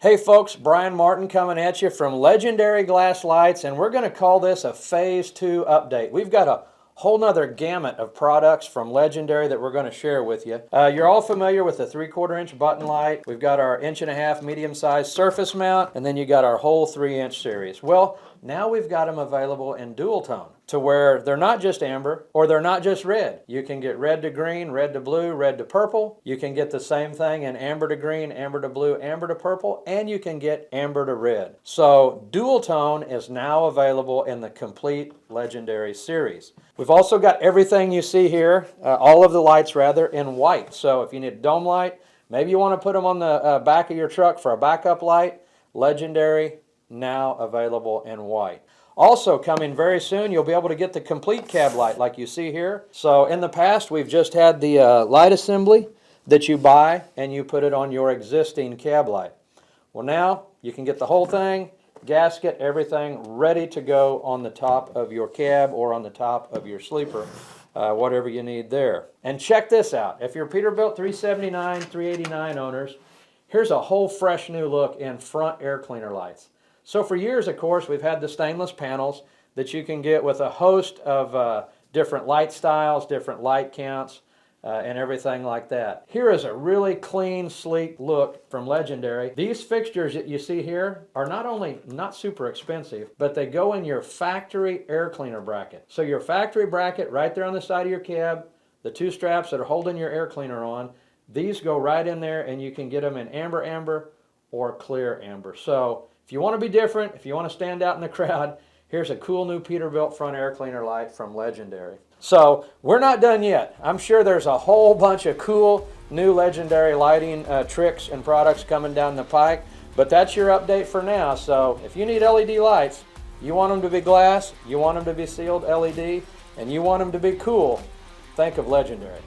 Hey folks, Brian Martin coming at you from Legendary Glass Lights, and we're going to call this a Phase 2 update. We've got a whole nother gamut of products from Legendary that we're going to share with you. You're all familiar with the 3/4 inch button light. We've got our 1.5 inch medium-sized surface mount, and then you got our whole 3-inch series. Well, now we've got them available in dual tone, to where they're not just amber or they're not just red. You can get red to green, red to blue, red to purple. You can get the same thing in amber to green, amber to blue, amber to purple, and you can get amber to red. So dual tone is now available in the complete Legendary series. We've also got everything you see here, all of the lights rather, in white. So if you need a dome light, maybe you want to put them on the back of your truck for a backup light, Legendary now available in white. Also coming very soon, you'll be able to get the complete cab light like you see here. So in the past, we've just had the light assembly that you buy and you put it on your existing cab light. Well, now you can get the whole thing, gasket, everything ready to go on the top of your cab or on the top of your sleeper, whatever you need there. And check this out. If you're Peterbilt 379, 389 owners, here's a whole fresh new look in front air cleaner lights. So for years, of course, we've had the stainless panels that you can get with a host of different light styles, different light counts, and everything like that. Here is a really clean, sleek look from Legendary. These fixtures that you see here are not only not super expensive, but they go in your factory air cleaner bracket. So your factory bracket right there on the side of your cab, the two straps that are holding your air cleaner on, these go right in there and you can get them in amber or clear amber. So if you want to be different, if you want to stand out in the crowd, here's a cool new Peterbilt front air cleaner light from Legendary. So we're not done yet. I'm sure there's a whole bunch of cool new Legendary lighting tricks and products coming down the pike, but that's your update for now. So if you need LED lights, you want them to be glass, you want them to be sealed LED, and you want them to be cool, think of Legendary.